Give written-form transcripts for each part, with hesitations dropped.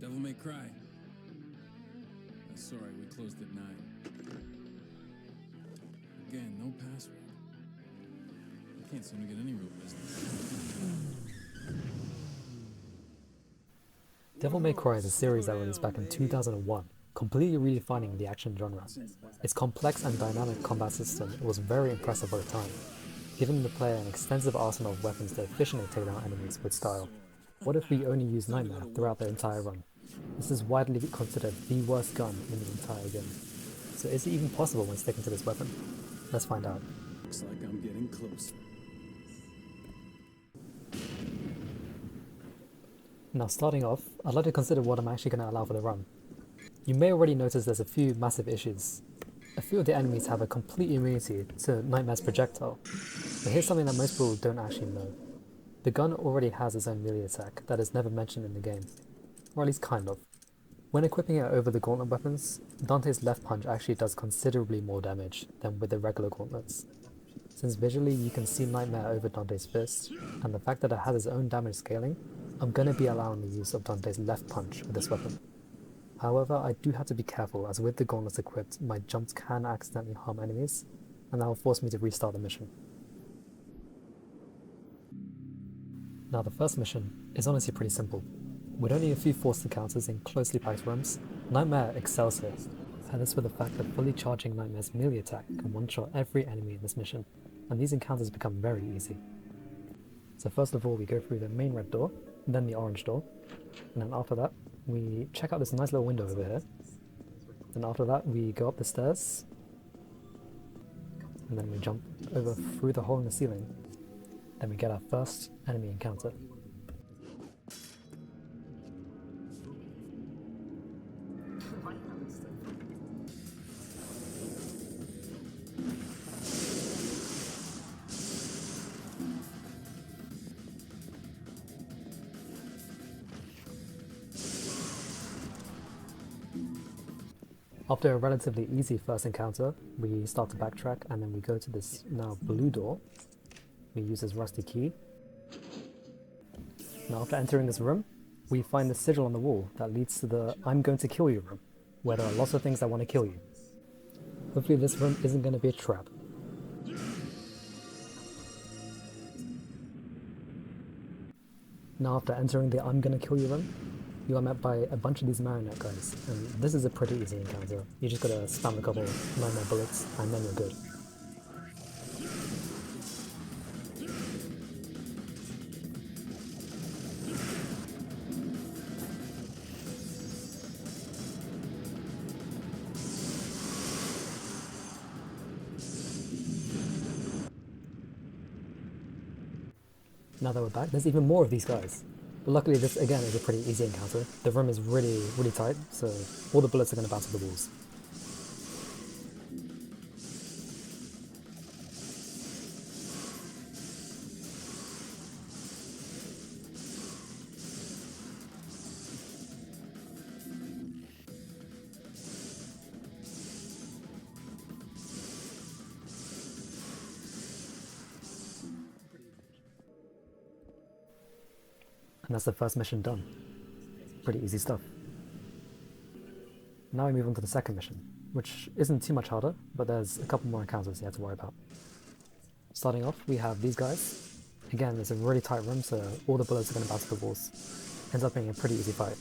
Devil May Cry. Sorry, we closed at 9. Again, no password. I can't seem to get any real business. Devil May Cry is a series that released back in 2001, completely redefining the action genre. Its complex and dynamic combat system was very impressive at the time, giving the player an extensive arsenal of weapons to efficiently take down enemies with style. What if we only use Nightmare throughout the entire run? This is widely considered the worst gun in the entire game. So is it even possible when sticking to this weapon? Let's find out. Looks like I'm getting closer. Now starting off, I'd like to consider what I'm actually going to allow for the run. You may already notice there's a few massive issues. A few of the enemies have a complete immunity to Nightmare's projectile. But here's something that most people don't actually know. The gun already has its own melee attack that is never mentioned in the game. Or at least kind of. When equipping it over the gauntlet weapons, Dante's left punch actually does considerably more damage than with the regular gauntlets. Since visually you can see Nightmare over Dante's fist, and the fact that it has its own damage scaling, I'm going to be allowing the use of Dante's left punch with this weapon. However, I do have to be careful, as with the gauntlets equipped, my jumps can accidentally harm enemies, and that will force me to restart the mission. Now the first mission is honestly pretty simple. With only a few forced encounters in closely packed rooms, Nightmare excels here, and this with the fact that fully charging Nightmare's melee attack can one-shot every enemy in this mission, and these encounters become very easy. So first of all we go through the main red door, then the orange door, and then after that we check out this nice little window over here. Then after that we go up the stairs, and then we jump over through the hole in the ceiling. Then we get our first enemy encounter. After a relatively easy first encounter, we start to backtrack and then we go to this now blue door. We use this rusty key. Now after entering this room, we find the sigil on the wall that leads to the I'm going to kill you room, where there are lots of things that want to kill you. Hopefully this room isn't going to be a trap. Now after entering the I'm going to kill you room, you are met by a bunch of these marionette guys, and this is a pretty easy encounter. You just gotta spam a couple Nightmare bullets and then you're good. Now that we're back, there's even more of these guys. But luckily this again is a pretty easy encounter. The room is really tight, so all the bullets are going to bounce off the walls. And that's the first mission done. Pretty easy stuff. Now we move on to the second mission, which isn't too much harder, but there's a couple more encounters you have to worry about. Starting off, we have these guys. Again, it's a really tight room, so all the bullets are going to bounce off the walls. Ends up being a pretty easy fight.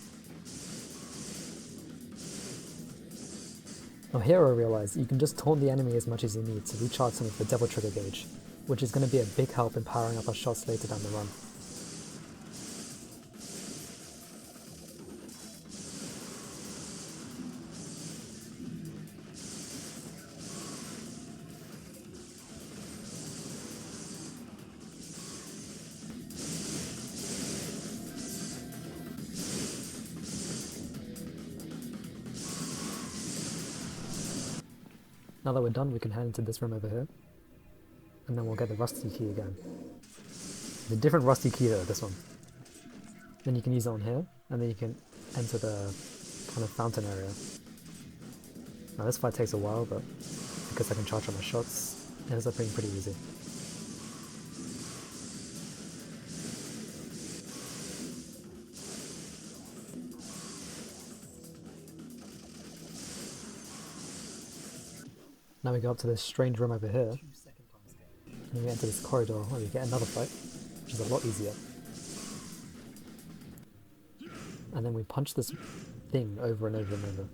Now here I realised you can just taunt the enemy as much as you need to recharge some of the Devil Trigger gauge, which is going to be a big help in powering up our shots later down the run. Now that we're done, we can head into this room over here, and then we'll get the rusty key again. It's a different rusty key though, this one. Then you can use it on here, and then you can enter the kind of fountain area. Now this fight takes a while, but because I can charge up my shots, it ends up being pretty easy. Now we go up to this strange room over here, and then we enter this corridor where we get another fight, which is a lot easier. And then we punch this thing over and over and over,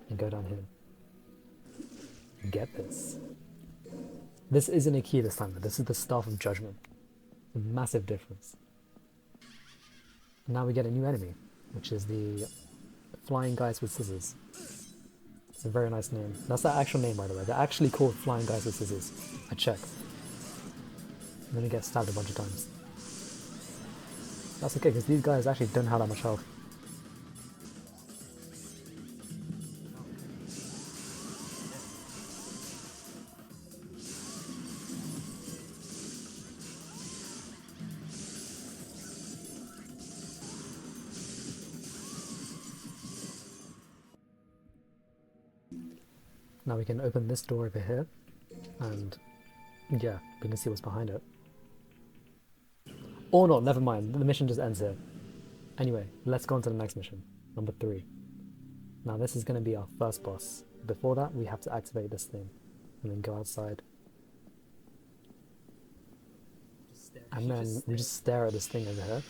and go down here. Get this. This isn't a key this time, though. This is the Staff of Judgment. A massive difference. And now we get a new enemy, which is the Flying Guys with Scissors. It's a very nice name. That's their actual name, by the way. They're actually called Flying Guys with Scissors. I checked. And then we get stabbed a bunch of times. That's okay, because these guys actually don't have that much health. Now we can open this door over here, and yeah, we can see what's behind it. Or not, never mind, the mission just ends here. Anyway, let's go on to the next mission, number 3. Now this is going to be our first boss. Before that, we have to activate this thing, and then go outside. And then we just stare at this thing over here,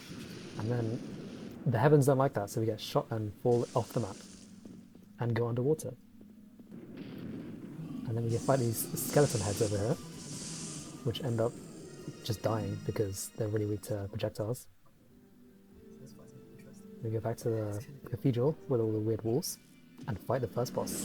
and then the heavens don't like that, so we get shot and fall off the map, and go underwater. And then we can fight these skeleton heads over here, which end up just dying because they're really weak to projectiles. We go back to the cathedral with all the weird walls and fight the first boss.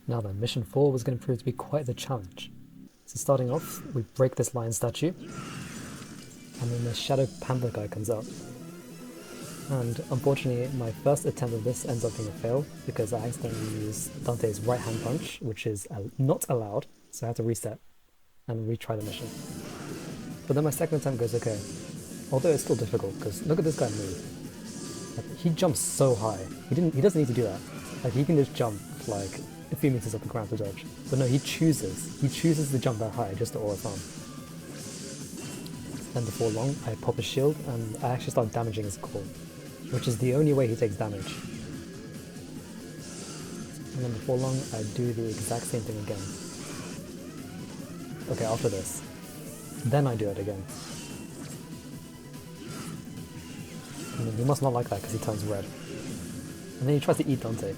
Now then, mission 4 was going to prove to be quite the challenge. So starting off, we break this lion statue, and then the shadow panther guy comes out. And unfortunately, my first attempt at this ends up being a fail, because I accidentally used Dante's right hand punch, which is not allowed, so I have to reset and retry the mission. But then my second attempt goes okay, although it's still difficult, because look at this guy move. Like, he jumps so high. He doesn't need to do that. Like, he can just jump like a few meters up the ground to dodge. But no, he chooses to jump that high just to aura farm. Then before long, I pop his shield and I actually start damaging his core, which is the only way he takes damage. And then before long, I do the exact same thing again. Okay, after this. Then I do it again. And then he must not like that because he turns red. And then he tries to eat Dante.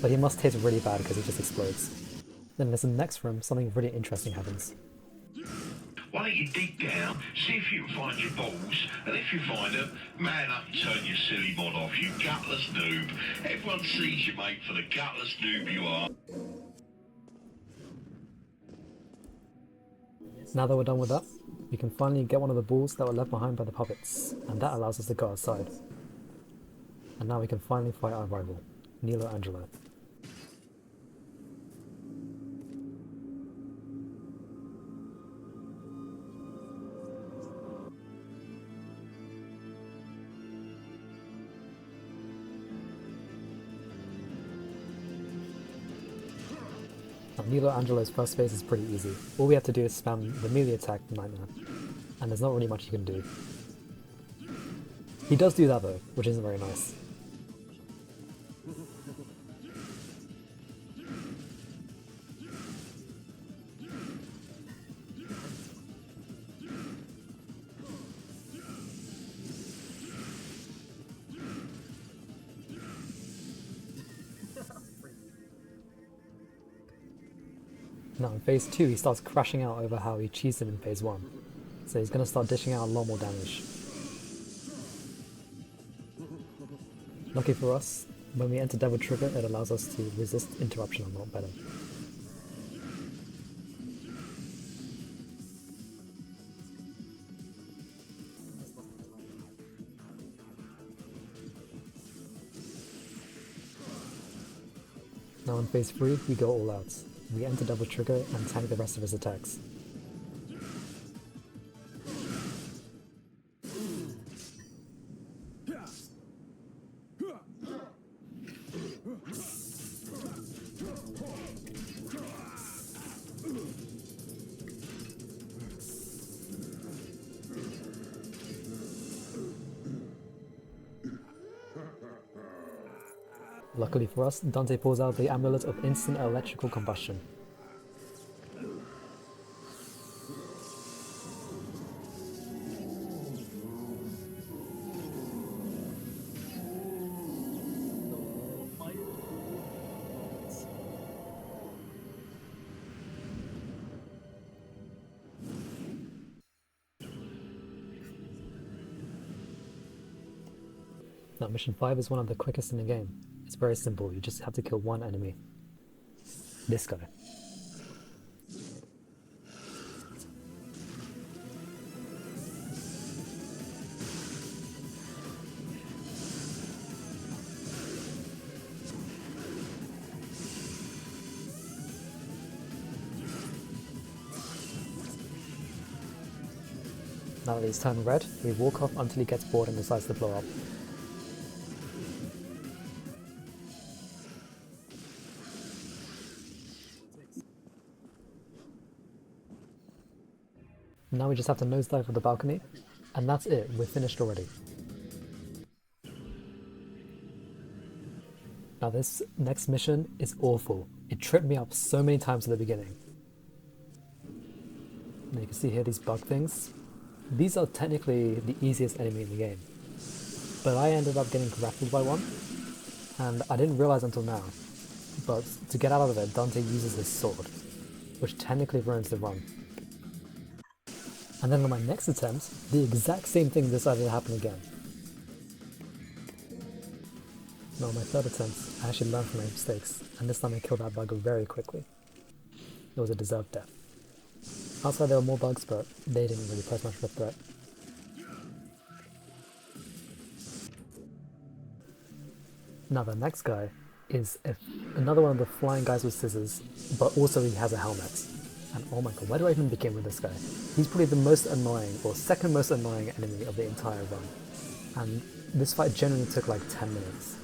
But he must taste really bad because he just explodes. Then in the next room, something really interesting happens. Why don't you dig down, see if you can find your balls, and if you find them, man up and turn your silly mod off, you gutless noob. Everyone sees you, mate, for the gutless noob you are. Now that we're done with that, we can finally get one of the balls that were left behind by the puppets, and that allows us to go outside. And now we can finally fight our rival, Nilo Angelo. Now, Nilo Angelo's first phase is pretty easy. All we have to do is spam the melee attack Nightmare, and there's not really much you can do. He does do that though, which isn't very nice. Now in phase 2 he starts crashing out over how he cheesed him in phase 1. So he's going to start dishing out a lot more damage. Lucky for us, when we enter Devil Trigger it allows us to resist interruption a lot better. Now in phase 3 we go all out. We enter Devil Trigger and tank the rest of his attacks. Luckily for us, Dante pulls out the amulet of instant electrical combustion. Now mission 5 is one of the quickest in the game. It's very simple, you just have to kill one enemy. This guy. Now that he's turned red, we walk off until he gets bored and decides to blow up. Now we just have to nosedive for the balcony, and that's it, we're finished already. Now this next mission is awful. It tripped me up so many times at the beginning. Now you can see here these bug things. These are technically the easiest enemy in the game, but I ended up getting grappled by one, and I didn't realize until now, but to get out of it, Dante uses his sword, which technically ruins the run. And then on my next attempt, the exact same thing decided to happen again. Now on my third attempt, I actually learned from my mistakes, and this time I killed that bug very quickly. It was a deserved death. Outside there were more bugs, but they didn't really pose much of a threat. Now the next guy is another one of the flying guys with scissors, but also he has a helmet. And oh my god, why do I even begin with this guy? He's probably the most annoying, or second most annoying enemy of the entire run. And this fight generally took like 10 minutes.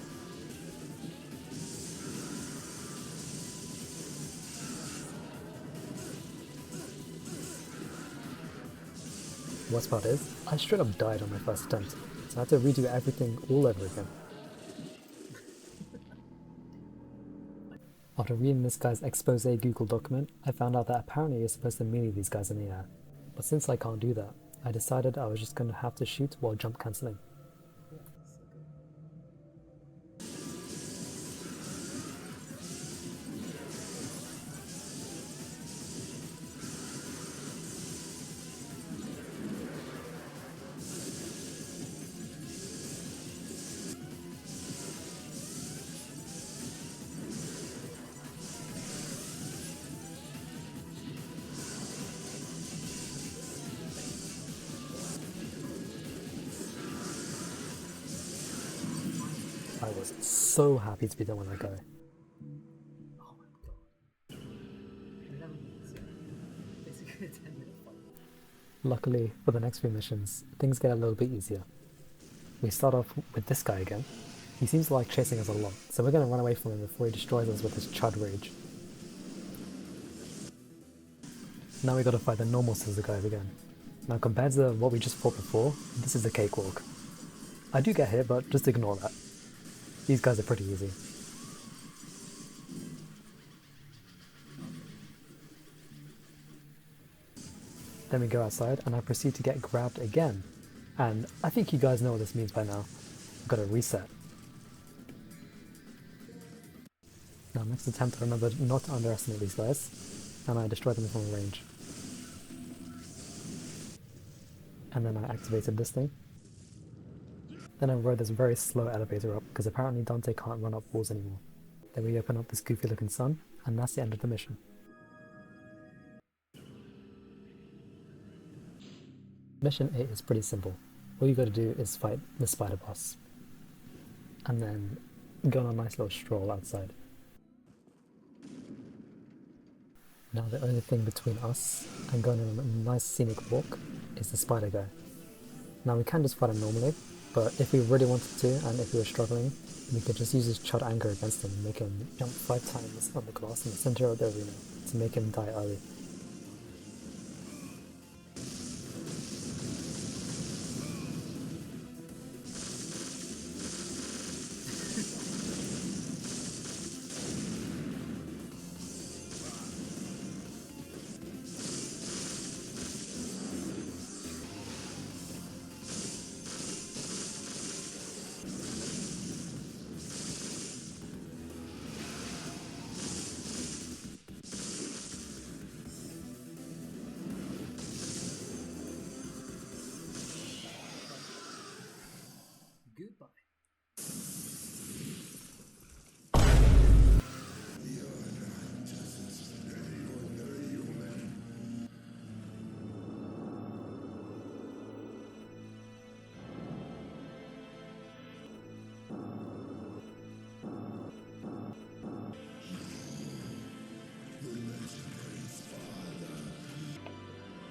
Worst part is, I straight up died on my first attempt, so I had to redo everything all over again. After reading this guy's expose Google document, I found out that apparently you're supposed to melee these guys in the air. But since I can't do that, I decided I was just going to have to shoot while jump cancelling. I was so happy to be done with that guy. Luckily, for the next few missions, things get a little bit easier. We start off with this guy again. He seems to like chasing us a lot, so we're going to run away from him before he destroys us with his chud rage. Now we gotta fight the normal scissor guys again. Now compared to what we just fought before, this is a cakewalk. I do get hit, but just ignore that. These guys are pretty easy. Then we go outside and I proceed to get grabbed again. And I think you guys know what this means by now. I've got to reset. Now next attempt to remember not to underestimate these guys. and I destroyed them from range. And then I activated this thing. Then I rode this very slow elevator up, because apparently Dante can't run up walls anymore. Then we open up this goofy looking sun, and that's the end of the mission. Mission 8 is pretty simple. All you gotta do is fight the spider boss. And then go on a nice little stroll outside. Now the only thing between us and going on a nice scenic walk is the spider guy. Now we can just fight him normally, but if we really wanted to and if we were struggling, we could just use his chud anger against him and make him jump 5 times on the glass in the center of the arena to make him die early. Goodbye.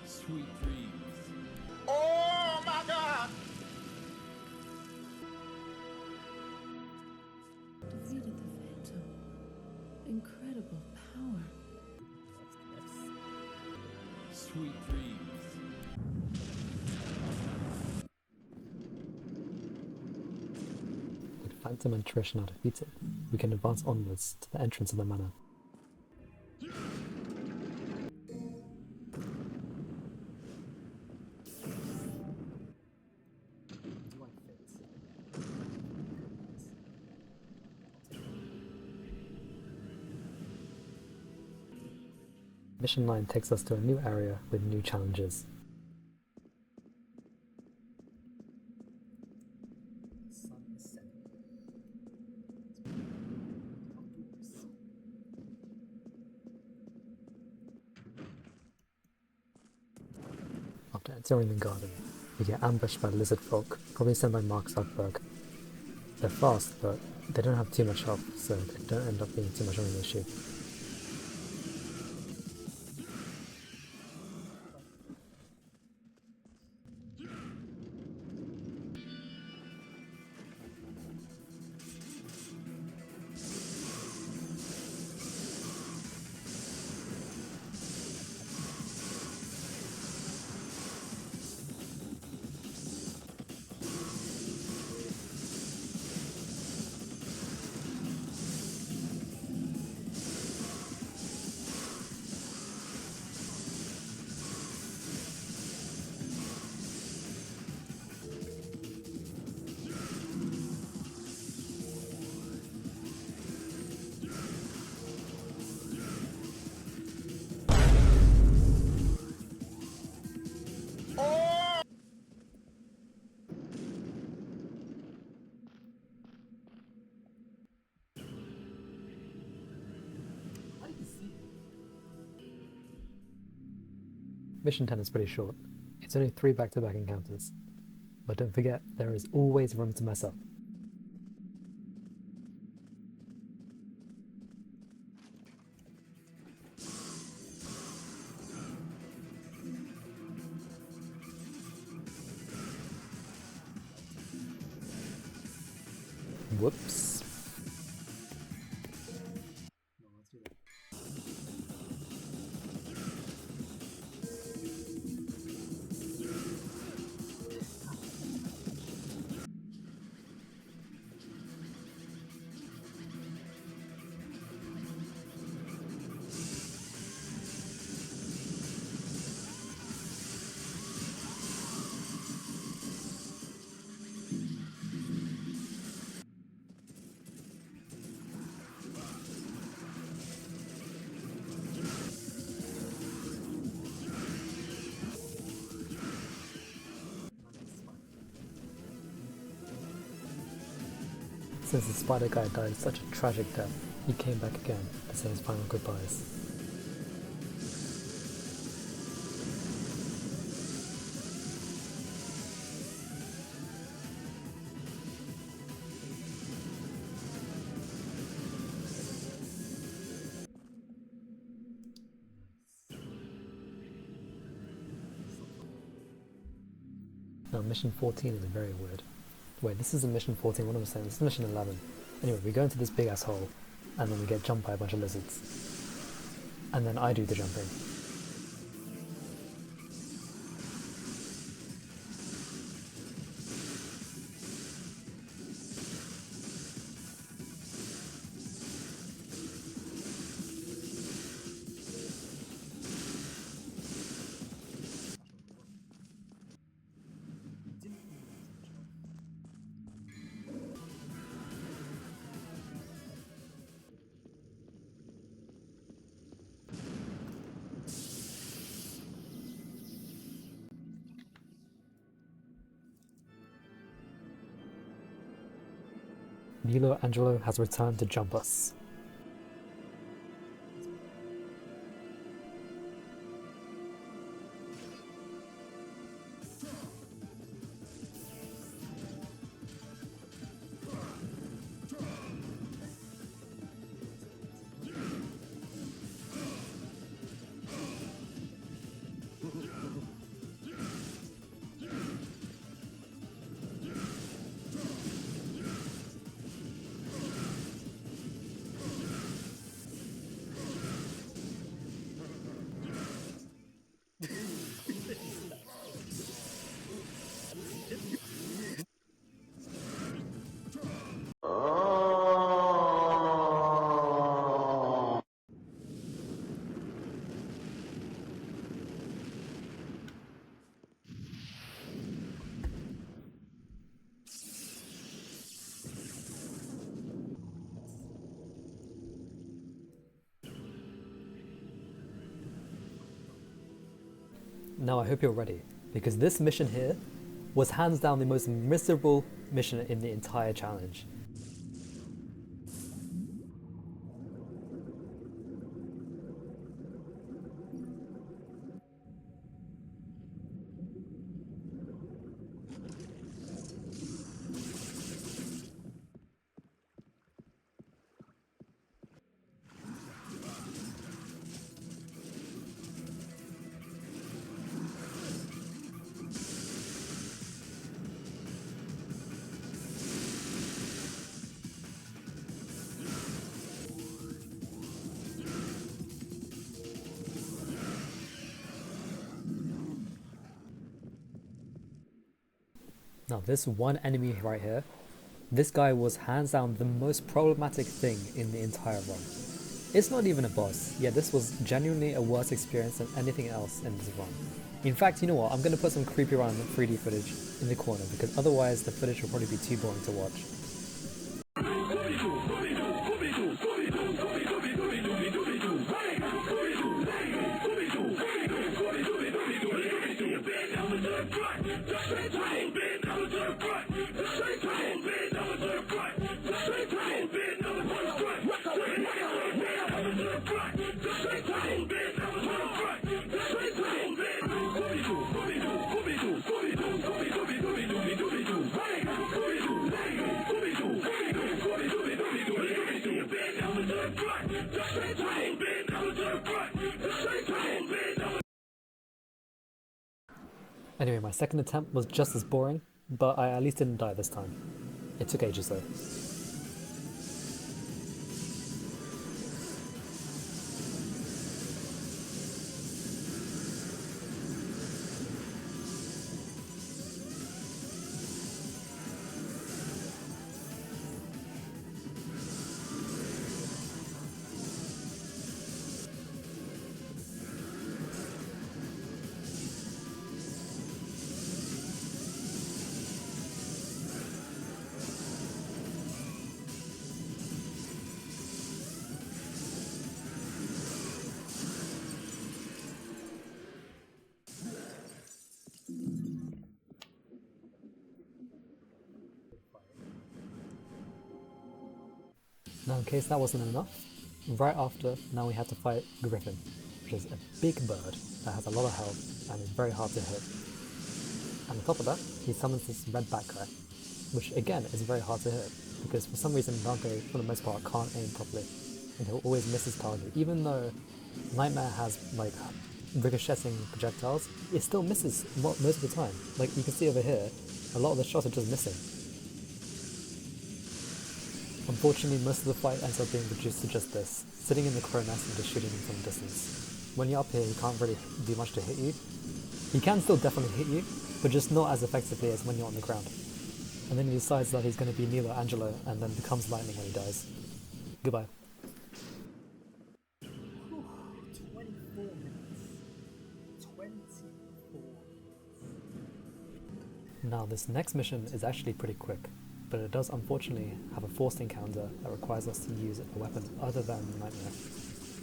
Sweet dreams. Oh my God! Defeated the Phantom. Incredible power. Sweet dreams. With Phantom and Trish now defeated, we can advance onwards to the entrance of the manor. Mission 9 takes us to a new area with new challenges. After entering the garden, we get ambushed by lizard folk, probably sent by Mark Zuckerberg. They're fast, but they don't have too much health, so they don't end up being too much of an issue. Mission 10 is pretty short. It's only 3 back-to-back encounters. But don't forget, there is always room to mess up. Whoops. Since the spider guy died such a tragic death, he came back again to say his final goodbyes. Now mission 14 is very weird. Wait, this isn't mission 14, what am I saying? This is mission 11. Anyway, we go into this big ass hole, and then we get jumped by a bunch of lizards. And then I do the jumping. Milo Angelo has returned to jump us. Now I hope you're ready, because this mission here was hands down the most miserable mission in the entire challenge. Now this one enemy right here, this guy was hands down the most problematic thing in the entire run. It's not even a boss, yeah, this was genuinely a worse experience than anything else in this run. In fact, you know what, I'm going to put some creepy run 3D footage in the corner because otherwise the footage will probably be too boring to watch. Anyway, my second attempt was just as boring, but I at least didn't die this time. It took ages though. Now in case that wasn't enough, right after, now we had to fight Griffin, which is a big bird that has a lot of health and is very hard to hit. And on top of that, he summons this red bat guy, which again is very hard to hit, because for some reason Dante, for the most part, can't aim properly, and he'll always miss his target. Even though Nightmare has like ricocheting projectiles, it still misses most of the time. Like you can see over here, a lot of the shots are just missing. Unfortunately, most of the fight ends up being reduced to just this, sitting in the crow nest and just shooting him from a distance. When you're up here, he can't really do much to hit you. He can still definitely hit you, but just not as effectively as when you're on the ground. And then he decides that he's going to be Nilo Angelo, and then becomes lightning when he dies. Goodbye. 24 minutes. 24. Now this next mission is actually pretty quick, but it does unfortunately have a forced encounter that requires us to use a weapon other than Nightmare.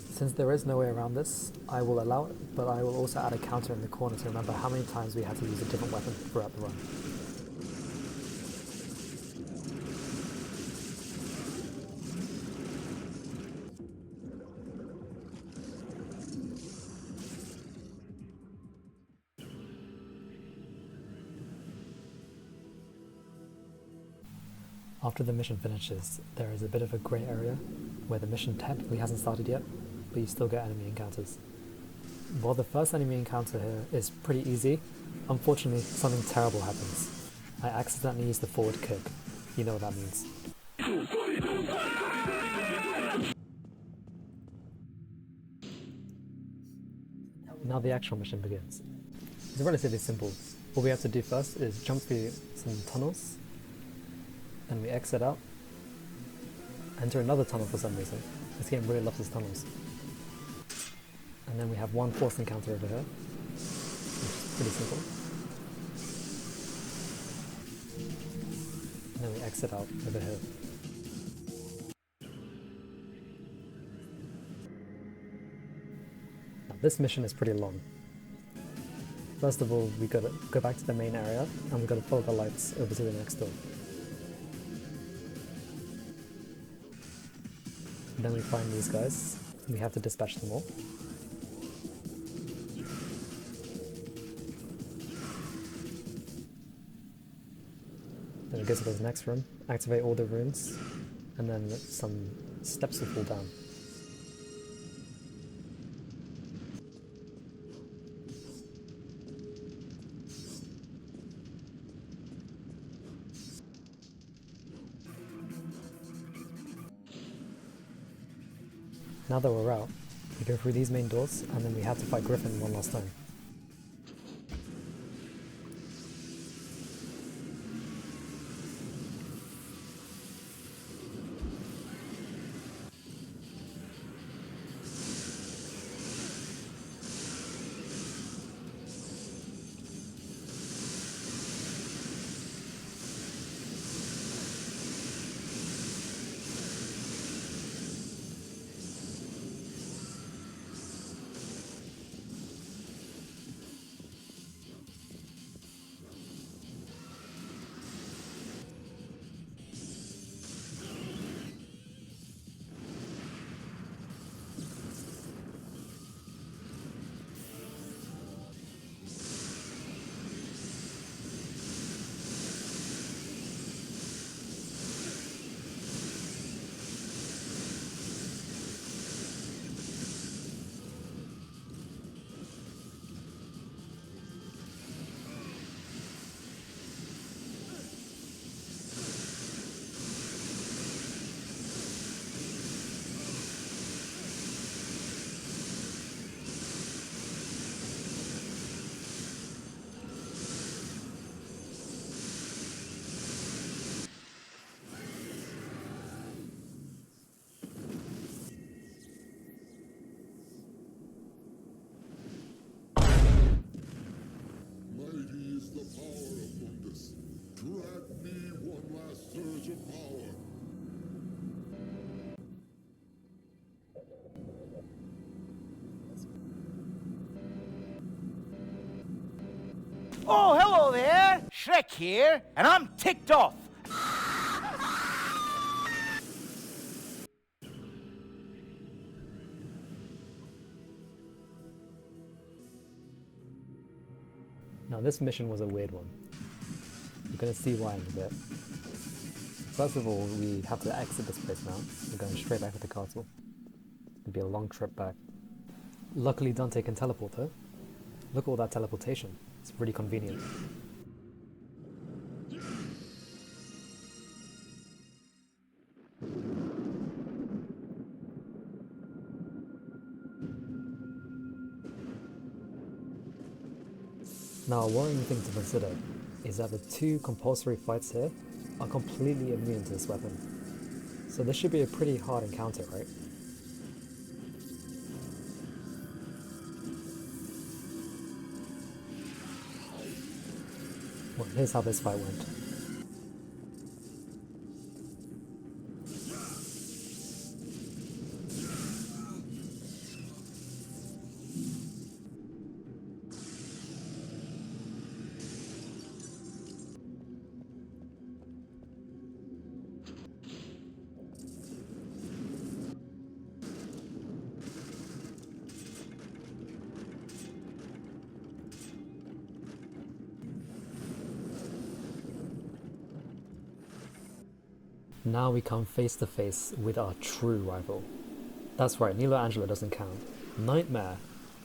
Since there is no way around this, I will allow it, but I will also add a counter in the corner to remember how many times we had to use a different weapon throughout the run. After the mission finishes, there is a bit of a grey area where the mission technically hasn't started yet, but you still get enemy encounters. While the first enemy encounter here is pretty easy, unfortunately something terrible happens. I accidentally used the forward kick. You know what that means. Now the actual mission begins. It's relatively simple. All we have to do first is jump through some tunnels, then we exit out, enter another tunnel for some reason. This game really loves its tunnels. And then we have one forced encounter over here, which is pretty simple. And then we exit out over here. Now this mission is pretty long. First of all, we gotta go back to the main area, and we gotta follow the lights over to the next door. Then we find these guys, and we have to dispatch them all. Then we go to the next room, activate all the runes, and then some steps will fall down. Now that we're out, we go through these main doors, and then we have to fight Griffin one last time. Mighty is the power of Mundus. Grant me one last surge of power. Oh, hello there! Shrek here, and I'm ticked off. Now this mission was a weird one. You're gonna see why in a bit. First of all, we have to exit this place now. We're going straight back to the castle. It'll be a long trip back. Luckily Dante can teleport though. Look at all that teleportation. It's really convenient. Now a worrying thing to consider is that the two compulsory fights here are completely immune to this weapon. So this should be a pretty hard encounter, right? Well, here's how this fight went. Now we come face to face with our true rival. That's right, Nilo Angelo doesn't count. Nightmare,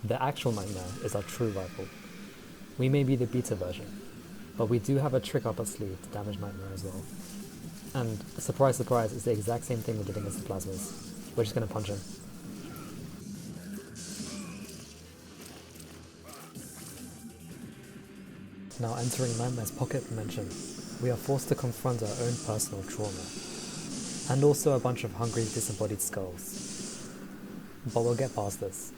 the actual Nightmare, is our true rival. We may be the beta version, but we do have a trick up our sleeve to damage Nightmare as well. And surprise surprise, it's the exact same thing we did against the Plasmas. We're just gonna punch him. Now entering Nightmare's pocket dimension, we are forced to confront our own personal trauma. And also a bunch of hungry, disembodied skulls. But we'll get past this.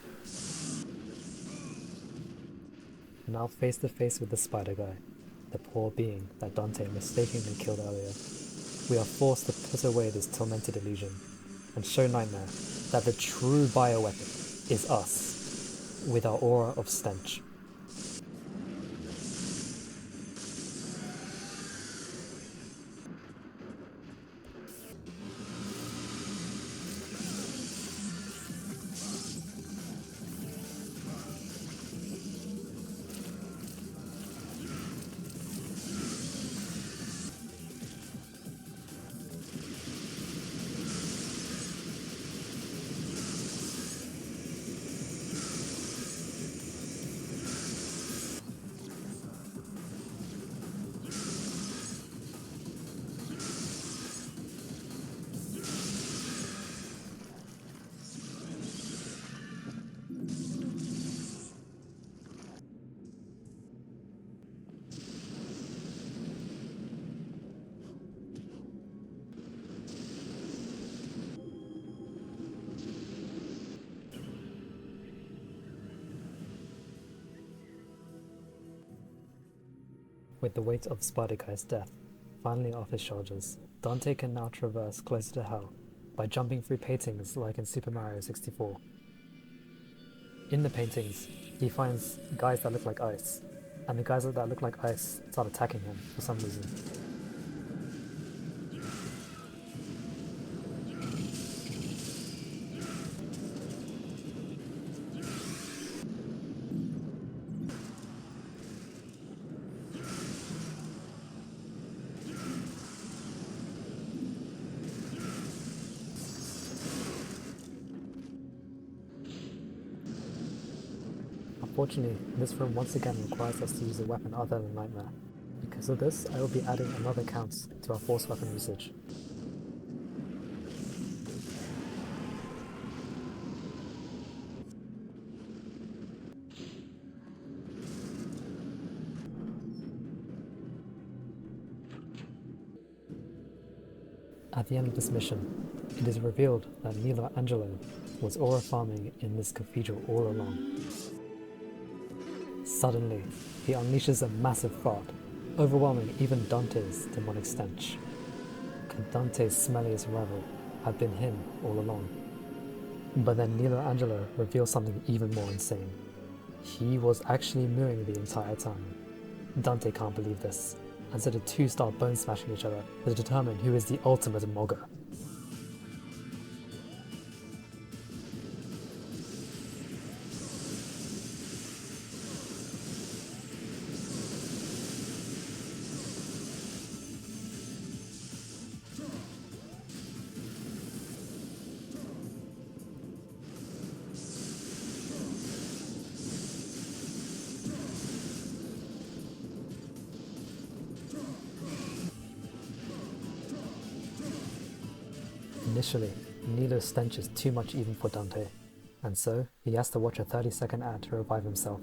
Now face to face with the spider guy, the poor being that Dante mistakenly killed earlier. We are forced to put away this tormented illusion and show Nightmare that the true bioweapon is us, with our aura of stench. With the weight of Spider Guy's death finally off his shoulders, Dante can now traverse closer to hell by jumping through paintings like in Super Mario 64. In the paintings, he finds guys that look like ice, and the guys that look like ice start attacking him for some reason. Unfortunately, this room once again requires us to use a weapon other than Nightmare. Because of this, I will be adding another count to our force weapon usage. At the end of this mission, it is revealed that Milo Angelo was aura farming in this cathedral all along. Suddenly, he unleashes a massive fart, overwhelming even Dante's demonic stench. Could Dante's smelliest rival have been him all along? But then Nilo Angelo reveals something even more insane. He was actually mooing the entire time. Dante can't believe this, and so the two start bone smashing each other to determine who is the ultimate mogger. Initially, Nilo's stench is too much even for Dante, and so he has to watch a 30-second ad to revive himself.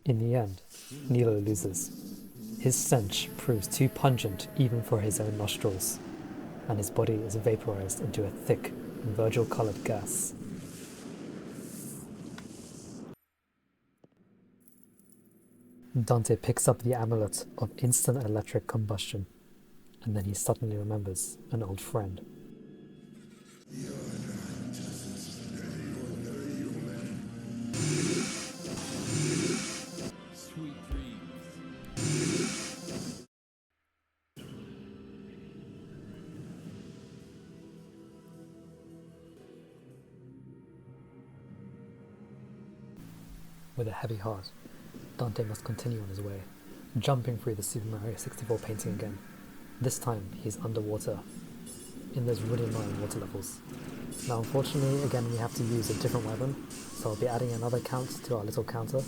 In the end, Nilo loses. His stench proves too pungent even for his own nostrils, and his body is vaporized into a thick, Virgil-colored gas. Dante picks up the amulet of instant electric combustion, and then he suddenly remembers an old friend. Sweet dreams. With a heavy heart, Dante must continue on his way, jumping through the Super Mario 64 painting again. This time, he's underwater, in those really annoying water levels. Now unfortunately, again we have to use a different weapon, so I'll be adding another count to our little counter.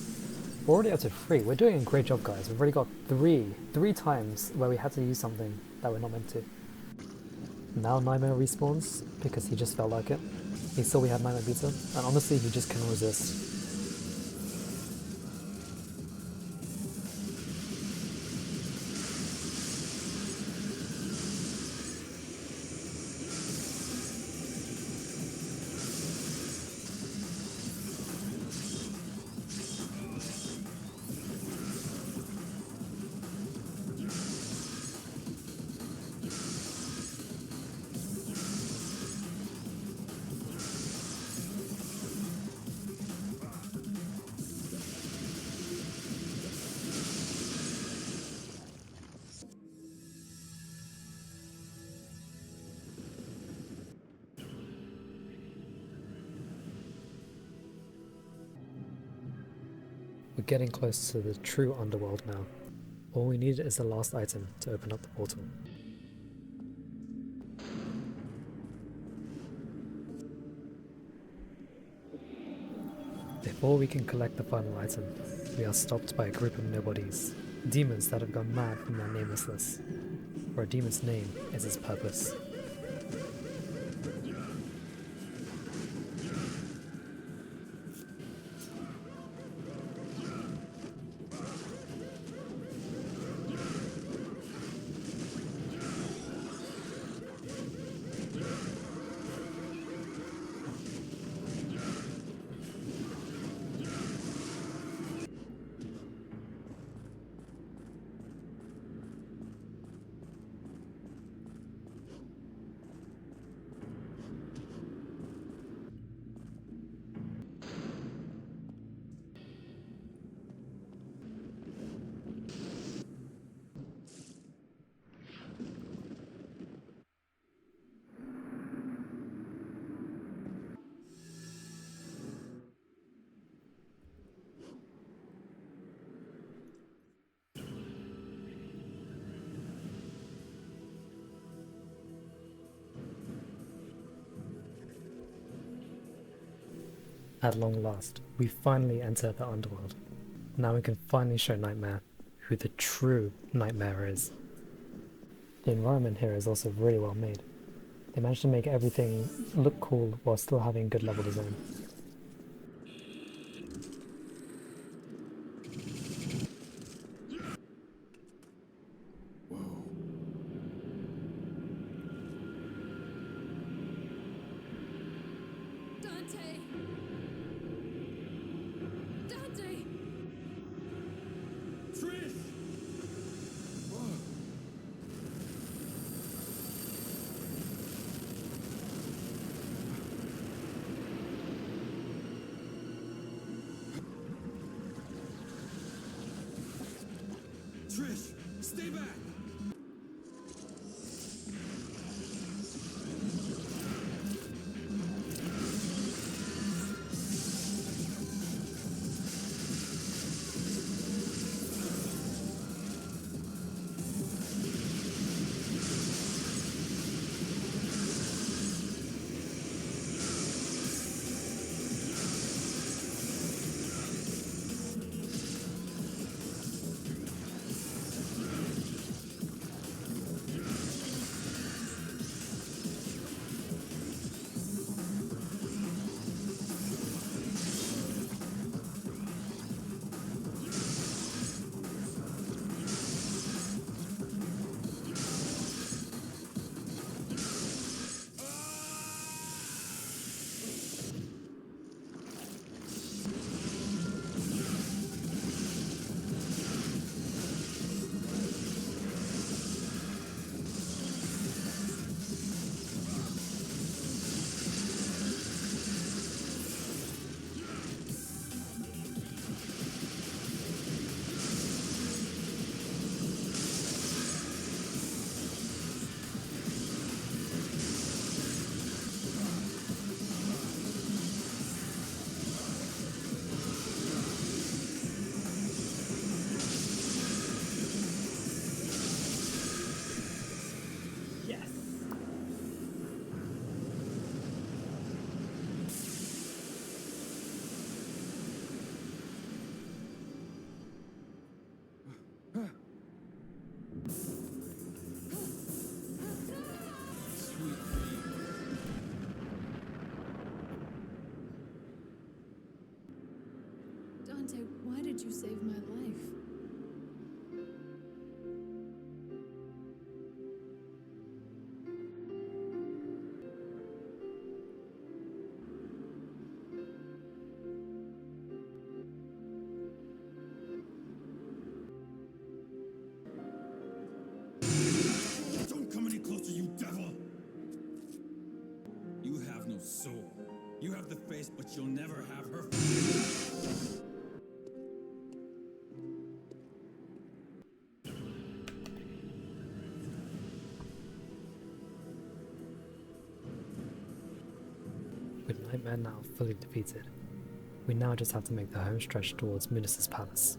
We're already up to 3, we're doing a great job guys, we've already got three times where we had to use something that we're not meant to. Now Nightmare respawns, because he just felt like it. He saw we had Nightmare Beta, and honestly he just couldn't resist. We're getting close to the true underworld now. All we need is the last item to open up the portal. Before we can collect the final item, we are stopped by a group of nobodies, demons that have gone mad from their namelessness. For a demon's name is its purpose. At long last, we finally enter the underworld. Now we can finally show Nightmare who the true Nightmare is. The environment here is also really well made. They managed to make everything look cool while still having good level design. Dante! Dante! Trish! Trish, stay back! Yes! Sweet dream. Dante, why did you save my life? Don't come any closer, you devil! You have no soul. You have the face, but you'll never have her. With Nightmare now fully defeated, we now just have to make the home stretch towards Midas' palace.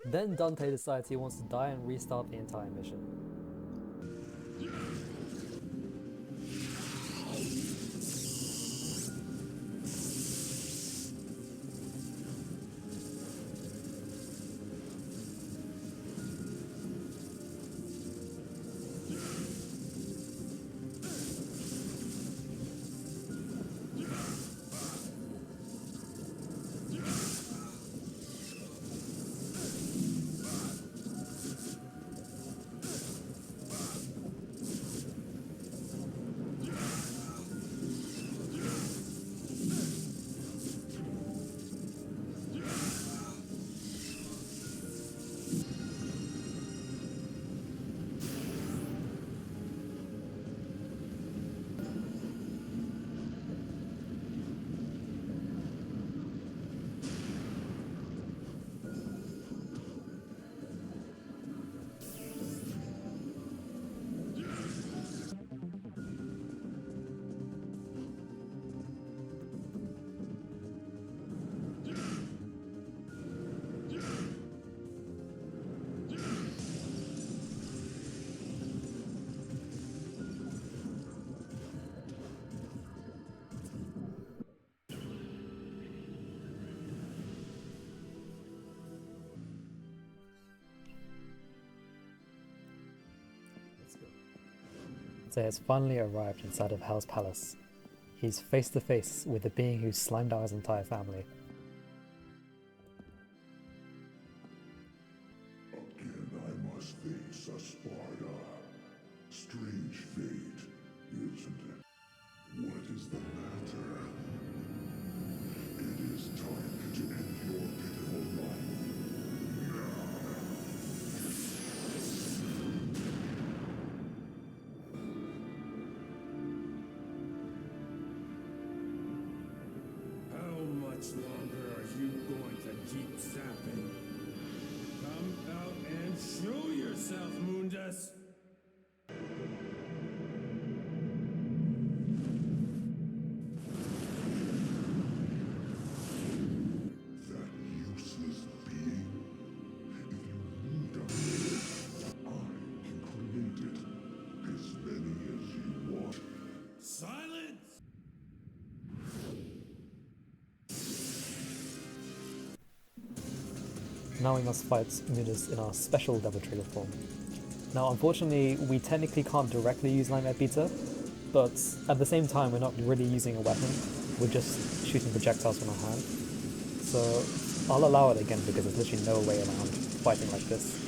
Then Dante decides he wants to die and restart the entire mission. Dante has finally arrived inside of Hell's Palace. He's face to face with the being who slimed out his entire family. Again I must face a Sparta. Strange fate, isn't it? What is the matter? It is time to end your pitiful life. How much longer are you going to keep zapping? Come out and show yourself, Mundus! That useless being? If you need a I can create it. As many as you want. Silence! Now we must fight Mundus in our special Devil Trigger form. Now unfortunately we technically can't directly use Nightmare Beta, but at the same time we're not really using a weapon, we're just shooting projectiles from our hand. So I'll allow it again because there's literally no way around fighting like this.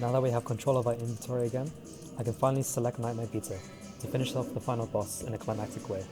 Now that we have control of our inventory again, I can finally select Nightmare Beta to finish off the final boss in a climactic way.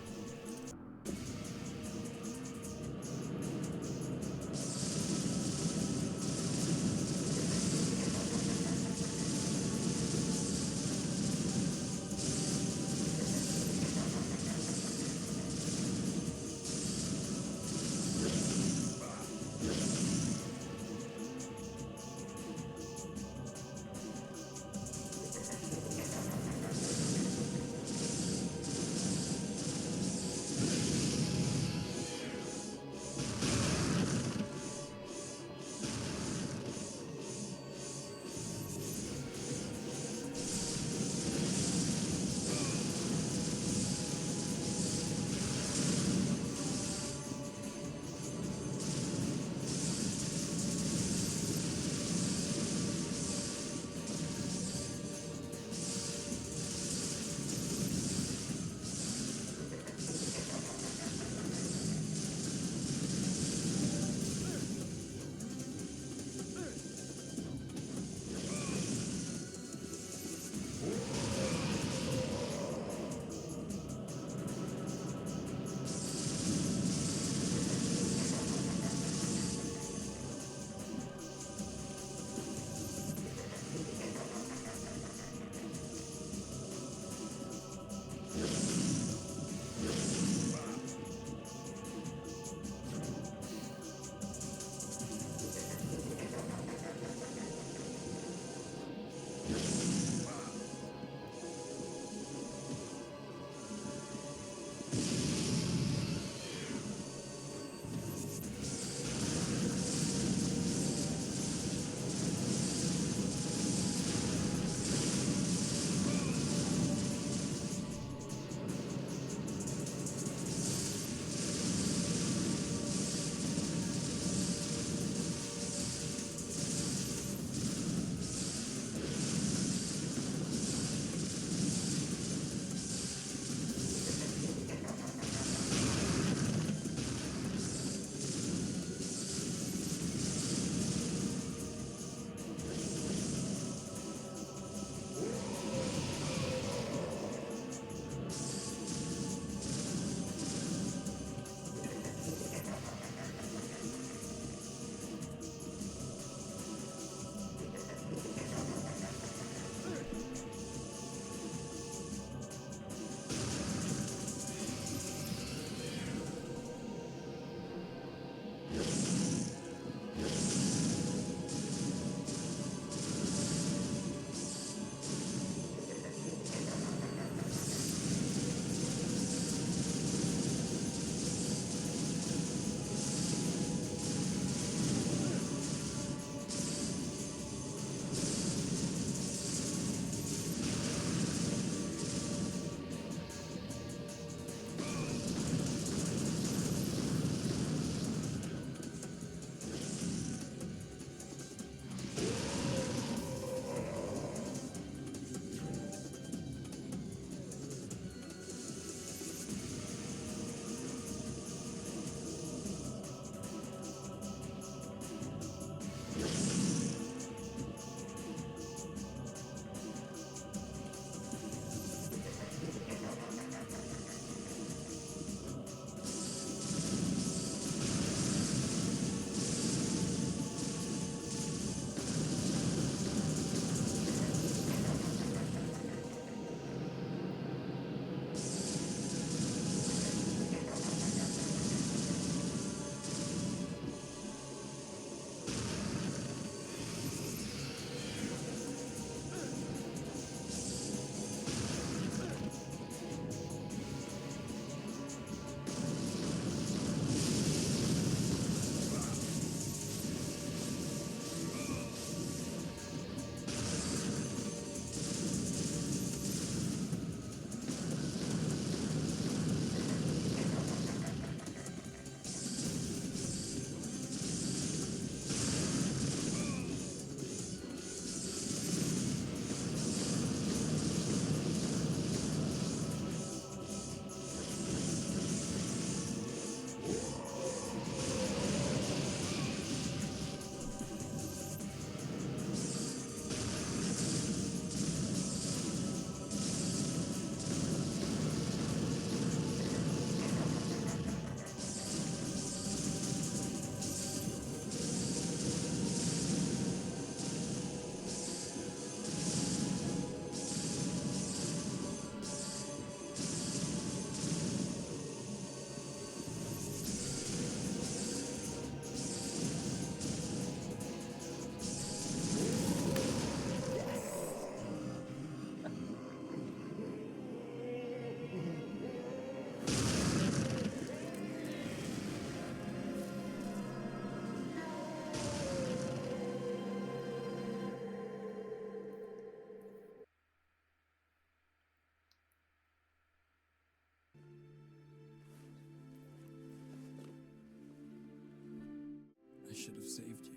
should have saved you.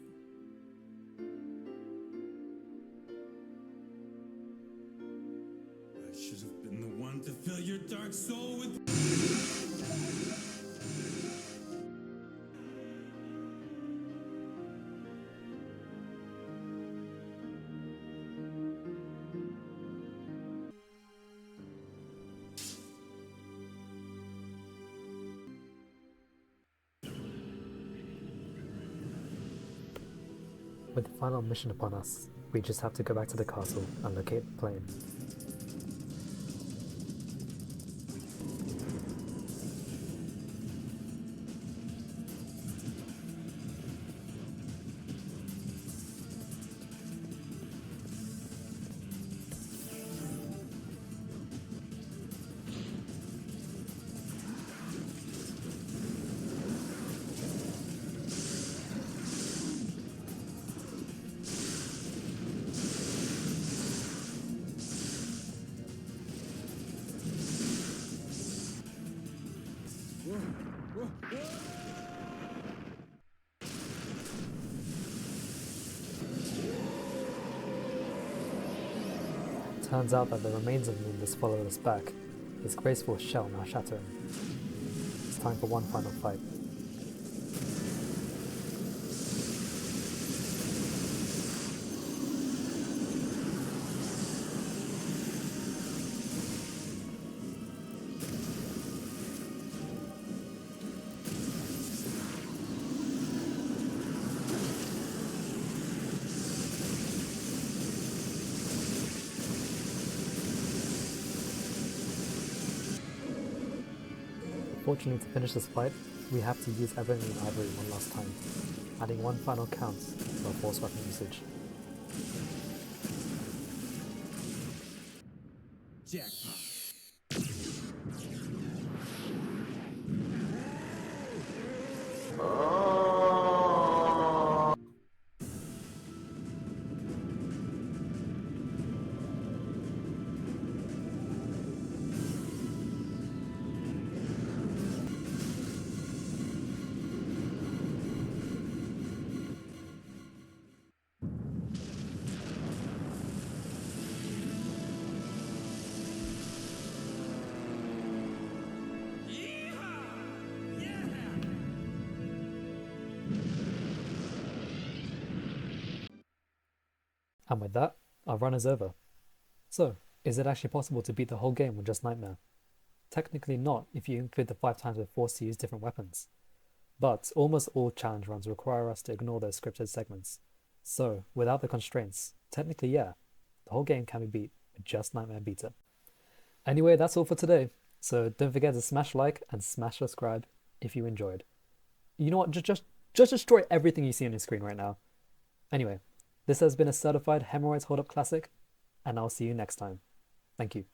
I should have been the one to fill your dark soul with. With the final mission upon us, we just have to go back to the castle and locate the plane. Turns out that the remains of Moonless followed us back, his graceful shell now shattering. It's time for one final fight. Fortunately, to finish this fight, we have to use Ebony and Ivory one last time, adding one final count to our force weapon usage. Jackpot. And with that, our run is over. So, is it actually possible to beat the whole game with just Nightmare? Technically not if you include the 5 times we're forced to use different weapons. But almost all challenge runs require us to ignore those scripted segments. So, without the constraints, technically yeah, the whole game can be beat with just Nightmare Beta. Anyway, that's all for today. So don't forget to smash like and smash subscribe if you enjoyed. You know what, just destroy everything you see on your screen right now. Anyway, this has been a certified Hemorrhoids Hold Up Classic, and I'll see you next time. Thank you.